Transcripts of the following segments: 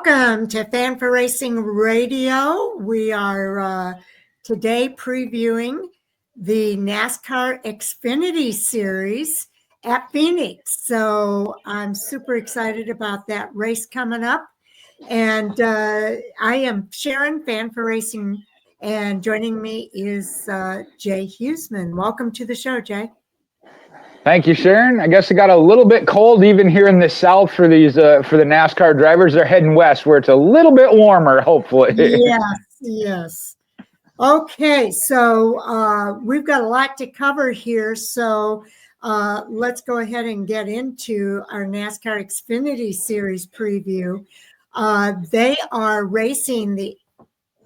Welcome to Fan for Racing Radio. We are today previewing the NASCAR Xfinity Series at Phoenix. So I'm super excited about that race coming up. And I am Sharon, Fan for Racing, and joining me is Jay Huseman. Welcome to the show, Jay. Thank you, Sharon. I guess it got a little bit cold even here in the South for these for the NASCAR drivers. They're heading west where it's a little bit warmer, hopefully. Yes. Okay, so we've got a lot to cover here. So let's go ahead and get into our NASCAR Xfinity Series preview. They are racing the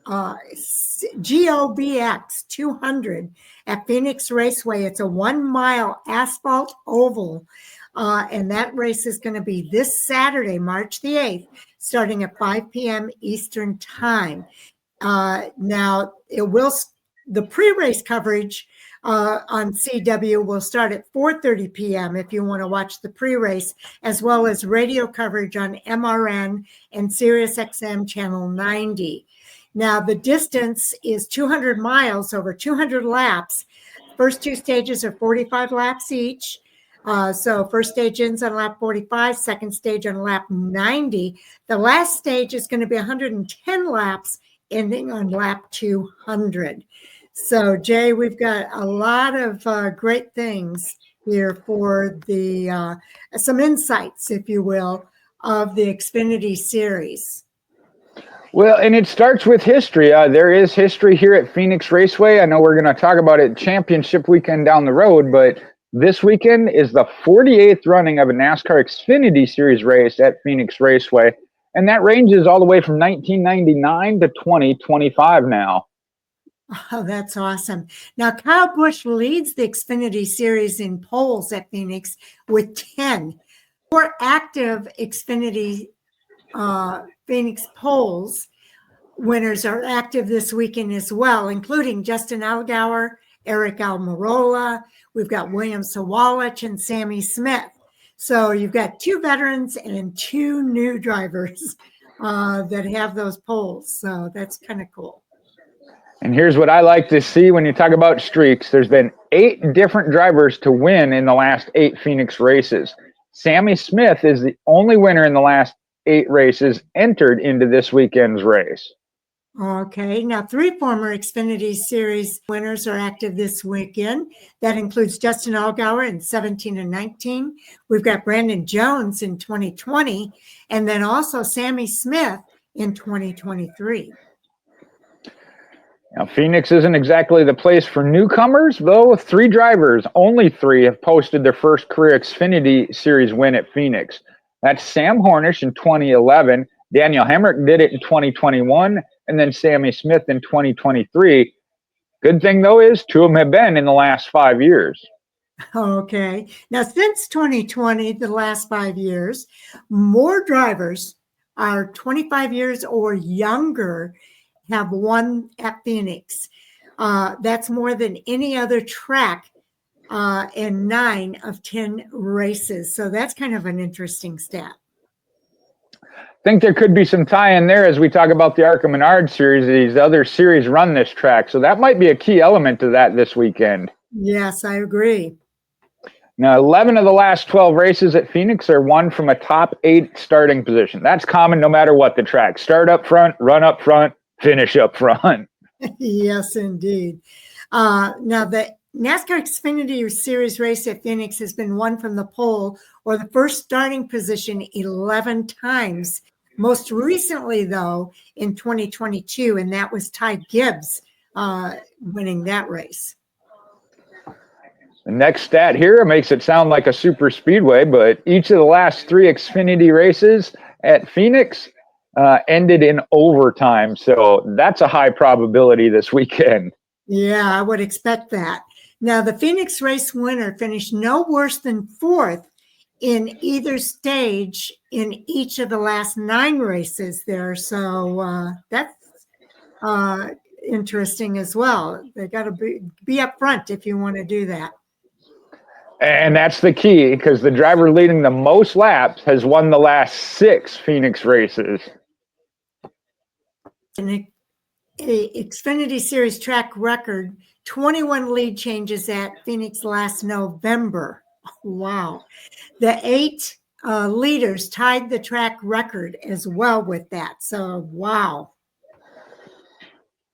GOVX 200 at Phoenix Raceway. It's a 1 mile asphalt oval, and that race is going to be this Saturday, March the 8th, starting at 5 p.m. Eastern Time. Now, the pre-race coverage on CW will start at 4:30 p.m. if you want to watch the pre-race, as well as radio coverage on MRN and SiriusXM channel 90. Now, the distance is 200 miles over 200 laps. First two stages are 45 laps each. So first stage ends on lap 45, second stage on lap 90. The last stage is going to be 110 laps, ending on lap 200. So, Jay, we've got a lot of great things here for the some insights, if you will, of the Xfinity Series. Well, and it starts with history. There is history here at Phoenix Raceway. I know we're going to talk about it championship weekend down the road, but this weekend is the 48th running of a NASCAR Xfinity Series race at Phoenix Raceway, and that ranges all the way from 1999 to 2025 now. Oh, that's awesome. Now, Kyle Busch leads the Xfinity Series in polls at Phoenix with 10. 4 active Xfinity Phoenix polls winners are active this weekend as well, including Justin Allgaier, Eric Almirola. We've got William Sawalich and Sammy Smith. So you've got 2 veterans and 2 new drivers that have those polls. So that's kind of cool. And here's what I like to see when you talk about streaks. There's been 8 different drivers to win in the last 8 Phoenix races. Sammy Smith is the only winner in the last 8 races entered into this weekend's race. Okay, now 3 former Xfinity Series winners are active this weekend. That includes Justin Allgaier in 17 and 19. We've got Brandon Jones in 2020, and then also Sammy Smith in 2023. Now, Phoenix isn't exactly the place for newcomers, though. 3 drivers, only 3, have posted their first career Xfinity Series win at Phoenix. That's Sam Hornish in 2011, Daniel Hemrick did it in 2021, and then Sammy Smith in 2023. Good thing, though, is 2 of them have been in the last 5 years. Okay. Now, since 2020, the last 5 years, more drivers are 25 years or younger have won at Phoenix. That's more than any other track in 9 of 10 races. So that's kind of an interesting stat. I think there could be some tie-in there as we talk about the ARCA Menard series. These other series run this track. So that might be a key element to that this weekend. Yes, I agree. Now, 11 of the last 12 races at Phoenix are won from a top 8 starting position. That's common no matter what the track. Start up front, run up front, finish up front. Yes, indeed. Now, the NASCAR Xfinity Series race at Phoenix has been won from the pole or the first starting position 11 times. Most recently, though, in 2022, and that was Ty Gibbs winning that race. The next stat here makes it sound like a super speedway, but each of the last 3 Xfinity races at Phoenix ended in overtime. So that's a high probability this weekend. Yeah, I would expect that. Now, the Phoenix race winner finished no worse than 4th in either stage in each of the last 9 races there. So that's interesting as well. They got to be up front if you want to do that. And that's the key, because the driver leading the most laps has won the last 6 Phoenix races. a Xfinity Series track record, 21 lead changes at Phoenix last November. Wow. The 8 leaders tied the track record as well with that. So, wow.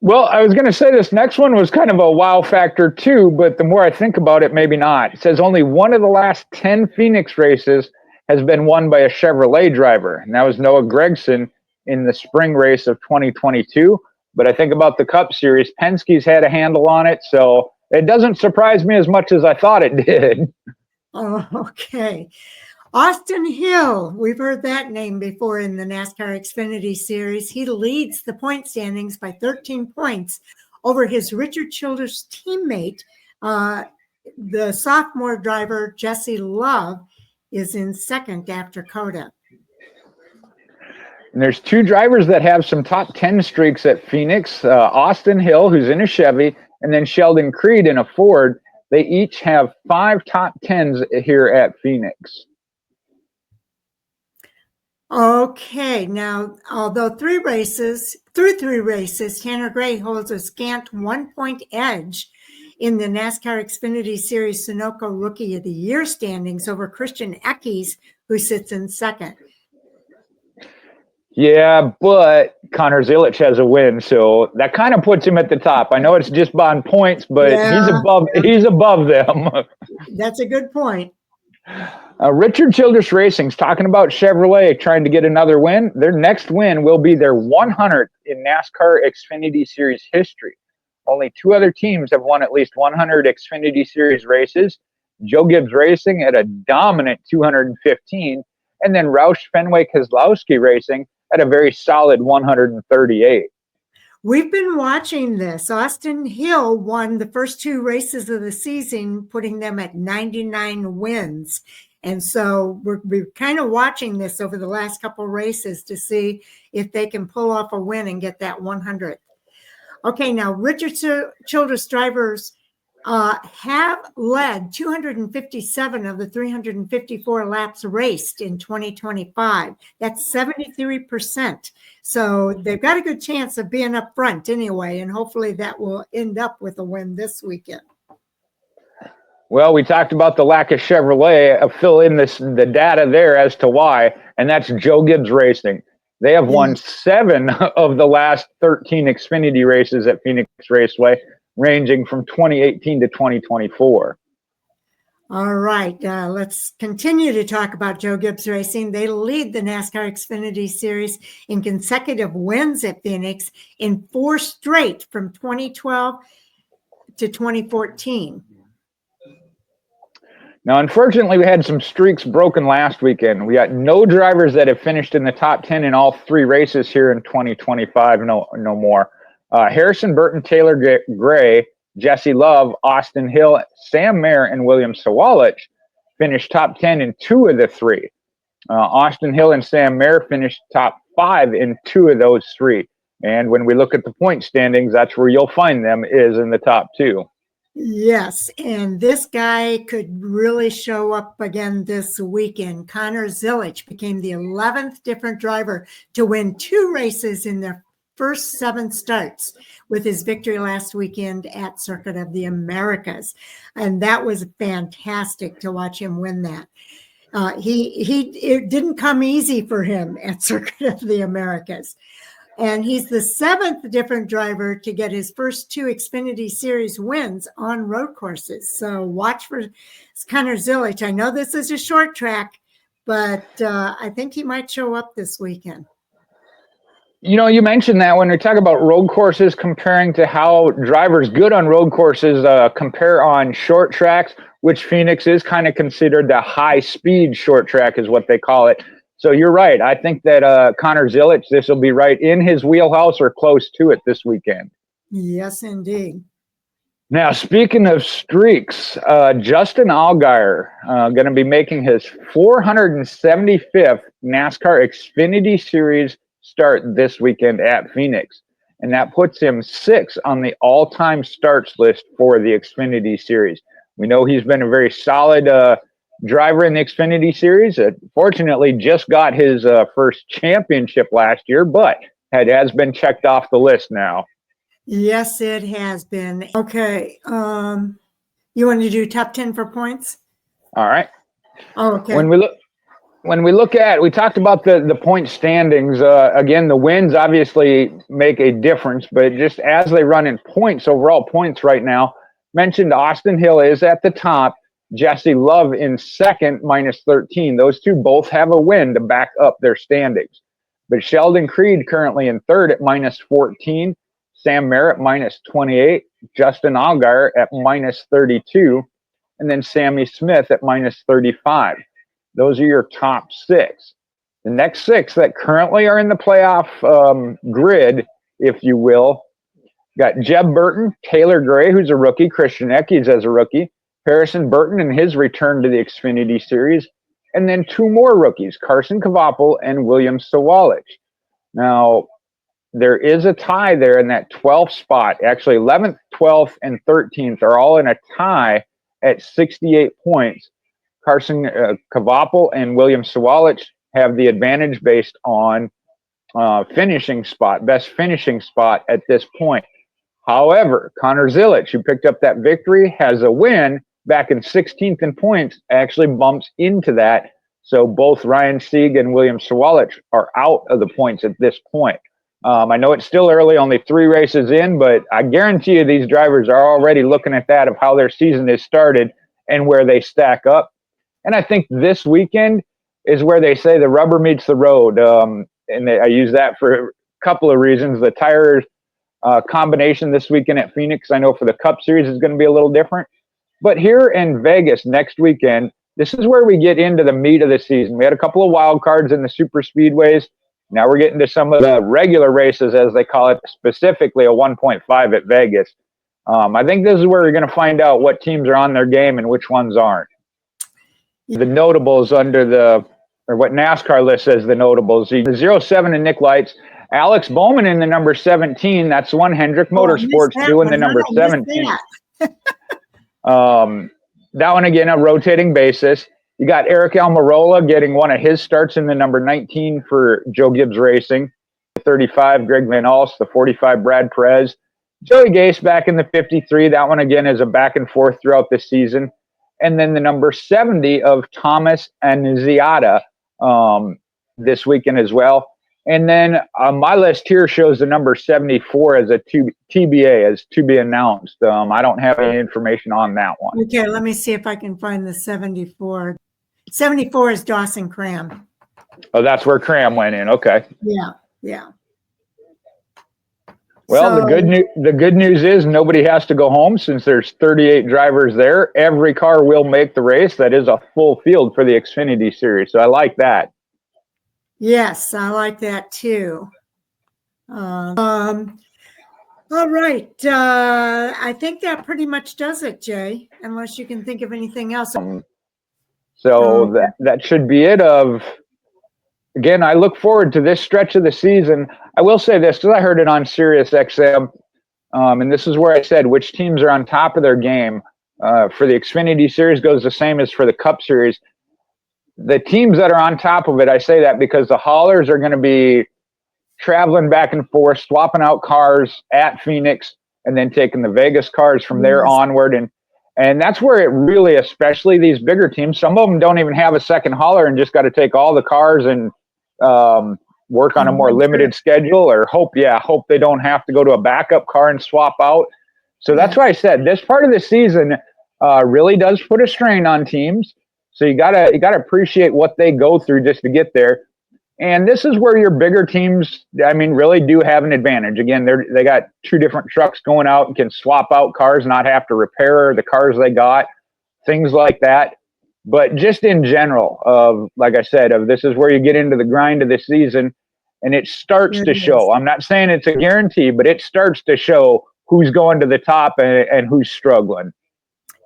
Well, I was going to say this next one was kind of a wow factor too, but the more I think about it, maybe not. It says only one of the last 10 Phoenix races has been won by a Chevrolet driver, and that was Noah Gragson in the spring race of 2022. But I think about the Cup Series, Penske's had a handle on it, so it doesn't surprise me as much as I thought it did. Oh, okay. Austin Hill, we've heard that name before in the NASCAR Xfinity Series. He leads the point standings by 13 points over his Richard Childress teammate. The sophomore driver, Jesse Love, is in second after Coda. And there's 2 drivers that have some top 10 streaks at Phoenix, Austin Hill, who's in a Chevy, and then Sheldon Creed in a Ford. They each have 5 top 10s here at Phoenix. Okay, now, although through 3 races, Tanner Gray holds a scant 1-point edge in the NASCAR Xfinity Series Sunoco Rookie of the Year standings over Christian Eckes, who sits in second. Yeah, but Connor Zilich has a win, so that kind of puts him at the top. I know it's just on points, but he's above them. That's a good point. Richard Childress Racing's talking about Chevrolet trying to get another win. Their next win will be their 100th in NASCAR Xfinity Series history. Only 2 other teams have won at least 100 Xfinity Series races. Joe Gibbs Racing at a dominant 215, and then Roush Fenway Keselowski Racing at a very solid 138. We've been watching this. Austin Hill won the first 2 races of the season, putting them at 99 wins. And so we're kind of watching this over the last couple of races to see if they can pull off a win and get that 100th. Okay, now Richard Childress drivers have led 257 of the 354 laps raced in 2025. That's 73%. So they've got a good chance of being up front anyway, and hopefully that will end up with a win this weekend. Well, we talked about the lack of Chevrolet. Fill in the data there as to why, and that's Joe Gibbs Racing. They have won 7 of the last 13 Xfinity races at Phoenix Raceway, ranging from 2018 to 2024. All right, let's continue to talk about Joe Gibbs Racing. They lead the NASCAR Xfinity Series in consecutive wins at Phoenix in 4 straight from 2012 to 2014. Now, unfortunately, we had some streaks broken last weekend. We got no drivers that have finished in the top 10 in all 3 races here in 2025, no more. Harrison Burton, Taylor Gray, Jesse Love, Austin Hill, Sam Mayer, and William Sawalich finished top 10 in 2 of the 3. Austin Hill and Sam Mayer finished top 5 in 2 of those 3. And when we look at the point standings, that's where you'll find them, is in the top 2. Yes, and this guy could really show up again this weekend. Connor Zilich became the 11th different driver to win 2 races in their first 7 starts with his victory last weekend at Circuit of the Americas. And that was fantastic to watch him win that. It didn't come easy for him at Circuit of the Americas. And he's the 7th different driver to get his first 2 Xfinity Series wins on road courses. So watch for Connor Zilich. I know this is a short track, but I think he might show up this weekend. You know, you mentioned that when we talk about road courses, comparing to how drivers good on road courses compare on short tracks, which Phoenix is kind of considered the high-speed short track is what they call it. So you're right. I think that Connor Zilich, this will be right in his wheelhouse or close to it this weekend. Yes, indeed. Now, speaking of streaks, Justin Allgaier going to be making his 475th NASCAR Xfinity Series start this weekend at Phoenix. And that puts him 6th on the all-time starts list for the Xfinity Series. We know he's been a very solid driver in the Xfinity Series. Fortunately, just got his first championship last year, but has been checked off the list now. Yes, it has been. Okay. You want to do top 10 for points? All right. Oh, okay. When we look at, we talked about the point standings. Again, the wins obviously make a difference, but just as they run in points, overall points right now, mentioned Austin Hill is at the top. Jesse Love in second, minus 13. Those two both have a win to back up their standings. But Sheldon Creed currently in third at minus 14. Sam Merritt minus 28. Justin Allgaier at minus 32. And then Sammy Smith at minus 35. Those are your top six. The next six that currently are in the playoff grid, if you will, got Jeb Burton, Taylor Gray, who's a rookie, Christian Eckes as a rookie, Harrison Burton in his return to the Xfinity Series, and then two more rookies, Carson Kvapil and William Sawalich. Now, there is a tie there in that 12th spot. Actually, 11th, 12th, and 13th are all in a tie at 68 points. Carson Kvapil and William Sawalich have the advantage based on finishing spot, best finishing spot at this point. However, Connor Zilic, who picked up that victory, has a win back in 16th in points, actually bumps into that. So both Ryan Sieg and William Sawalich are out of the points at this point. I know it's still early, only 3 races in, but I guarantee you these drivers are already looking at that of how their season is started and where they stack up. And I think this weekend is where they say the rubber meets the road. I use that for a couple of reasons. The tires combination this weekend at Phoenix, I know for the Cup Series is going to be a little different. But here in Vegas next weekend, this is where we get into the meat of the season. We had a couple of wild cards in the super speedways. Now we're getting to some of the regular races, as they call it, specifically a 1.5 at Vegas. I think this is where you're going to find out what teams are on their game and which ones aren't. The notables or what NASCAR lists as the notables, the 07 and Nick Lights, Alex Bowman in the number 17. That's the one Hendrick Motorsports doing the number 17. That one, again, a rotating basis. You got Eric Almirola getting one of his starts in the number 19 for Joe Gibbs Racing. The 35, Greg Van Alst. The 45, Brad Perez. Joey Gase back in the 53. That one, again, is a back and forth throughout the season. And then the number 70 of Thomas and Ziada this weekend as well. And then my list here shows the number 74 as a TBA, as to be announced. I don't have any information on that one. Okay, let me see if I can find the 74. 74 is Dawson Cram. Oh, that's where Cram went in. Okay. Yeah. Well, the good news is nobody has to go home since there's 38 drivers there. Every car will make the race. That is a full field for the Xfinity Series, so I like that. Yes, I like that too. All right. I think that pretty much does it, Jay, unless you can think of anything else. That should be it. Again, I look forward to this stretch of the season. I will say this, because I heard it on SiriusXM, and this is where I said which teams are on top of their game. For the Xfinity Series goes the same as for the Cup Series. The teams that are on top of it, I say that because the haulers are going to be traveling back and forth, swapping out cars at Phoenix, and then taking the Vegas cars from there onward. And that's where it really, especially these bigger teams, some of them don't even have a second hauler and just got to take all the cars and work on a more limited schedule, or hope they don't have to go to a backup car and swap out. So that's why I said this part of the season really does put a strain on teams. So you gotta appreciate what they go through just to get there. And this is where your bigger teams, I mean, really do have an advantage. Again, they got 2 different trucks going out and can swap out cars, not have to repair the cars they got, things like that. But just in general, like I said, this is where you get into the grind of the season, and it starts to show. I'm not saying it's a guarantee, but it starts to show who's going to the top and who's struggling.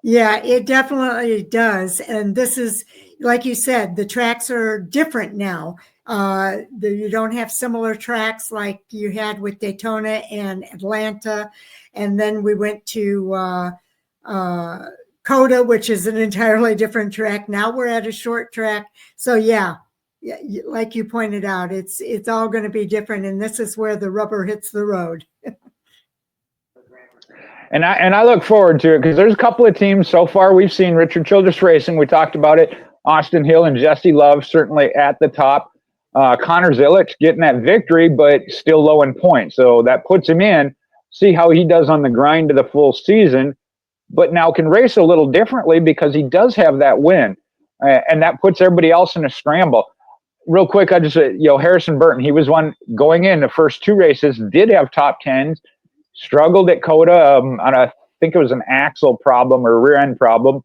Yeah, it definitely does. And this is, like you said, the tracks are different now. You don't have similar tracks like you had with Daytona and Atlanta. And then we went to COTA, which is an entirely different track. Now we're at a short track. So, yeah, Yeah, like you pointed out, it's all going to be different, and this is where the rubber hits the road. And I look forward to it because there's a couple of teams so far. We've seen Richard Childress Racing. We talked about it. Austin Hill and Jesse Love certainly at the top. Connor Zilic getting that victory, but still low in points. So that puts him in. See how he does on the grind to the full season, but now can race a little differently because he does have that win. And that puts everybody else in a scramble. Real quick, I just, Harrison Burton, he was one going in the first two races, did have top tens, struggled at Coda on I think it was an axle problem or rear end problem.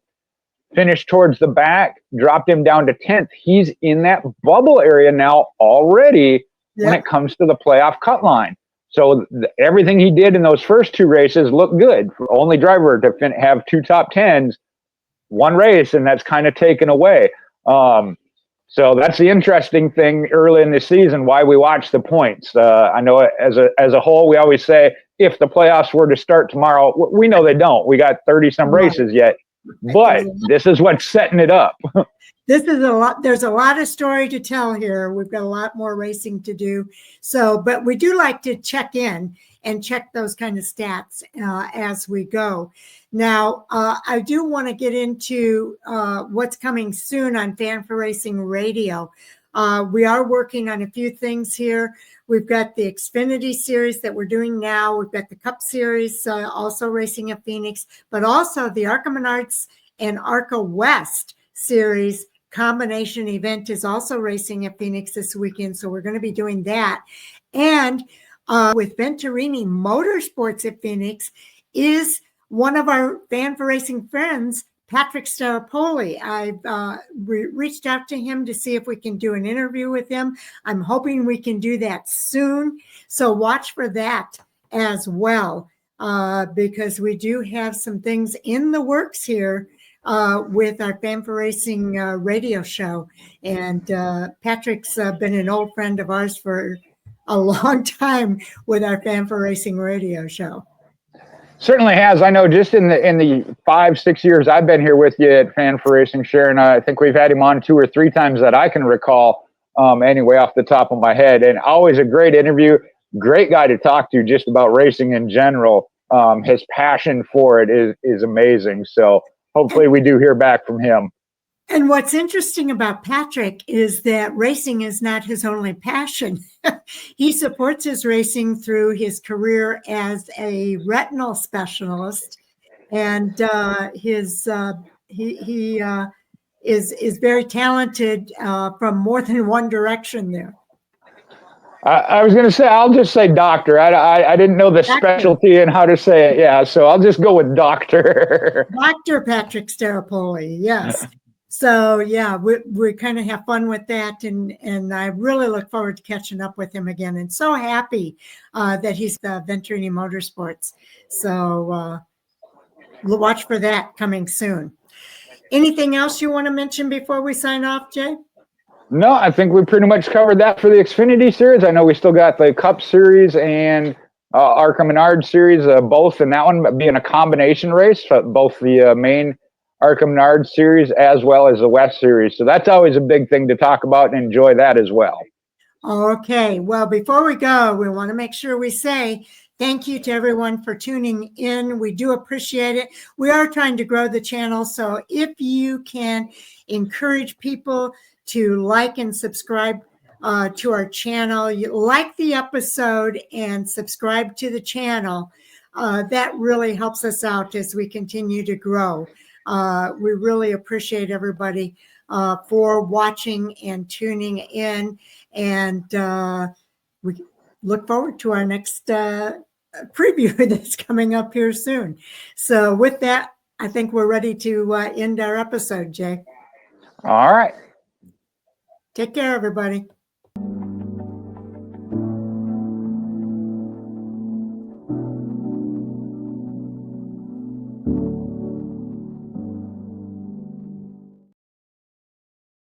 Finished towards the back, dropped him down to 10th. He's in that bubble area now already when it comes to the playoff cut line. So everything he did in those first two races looked good. Only driver to have two top tens, one race, and that's kind of taken away. So that's the interesting thing early in the season, why we watch the points. I know as a whole, we always say if the playoffs were to start tomorrow, we know they don't. We got 30-some races yet. But this is what's setting it up. This is a lot. There's a lot of story to tell here. We've got a lot more racing to do. So, but we do like to check in and check those kind of stats as we go. Now, I do want to get into what's coming soon on Fan for Racing Radio. We are working on a few things here. We've got the Xfinity series that we're doing now. We've got the Cup series also racing at Phoenix, but also the ARCA Menards and ARCA West series combination event is also racing at Phoenix this weekend. So we're going to be doing that. And with Venturini Motorsports at Phoenix is one of our Fan for Racing friends, Patrick Staropoli. I've reached out to him to see if we can do an interview with him. I'm hoping we can do that soon. So watch for that as well, because we do have some things in the works here with our Fan for Racing radio show. And Patrick's been an old friend of ours for a long time with our Fan for Racing radio show. Certainly has. I know just in the 5-6 years I've been here with you at Fan for Racing, Sharon, I think we've had him on 2 or 3 times that I can recall, anyway, off the top of my head. And always a great interview, great guy to talk to just about racing in general. His passion for it is amazing. So hopefully we do hear back from him. And what's interesting about Patrick is that racing is not his only passion. He supports his racing through his career as a retinal specialist, and he is very talented from more than one direction there. I was going to say, I'll just say doctor. I didn't know the specialty and how to say it. Yeah, so I'll just go with doctor. Dr. Patrick Staropoli, yes. So, yeah, we kind of have fun with that, and I really look forward to catching up with him again, and so happy that he's the Venturini Motorsports. So we'll watch for that coming soon. Anything else you want to mention before we sign off, Jay? No, I think we pretty much covered that for the Xfinity series. I know we still got the Cup series and ARCA Menards series, both, and that one being a combination race, both the main ARCA Menards series as well as the West series. So that's always a big thing to talk about and enjoy that as well. Okay. Well, before we go, we want to make sure we say thank you to everyone for tuning in. We do appreciate it. We are trying to grow the channel. So if you can encourage people to like and subscribe to our channel, you like the episode and subscribe to the channel, that really helps us out as we continue to grow. We really appreciate everybody for watching and tuning in, and we look forward to our next preview that's coming up here soon. So with that, I think we're ready to end our episode, Jay. All right. Take care, everybody.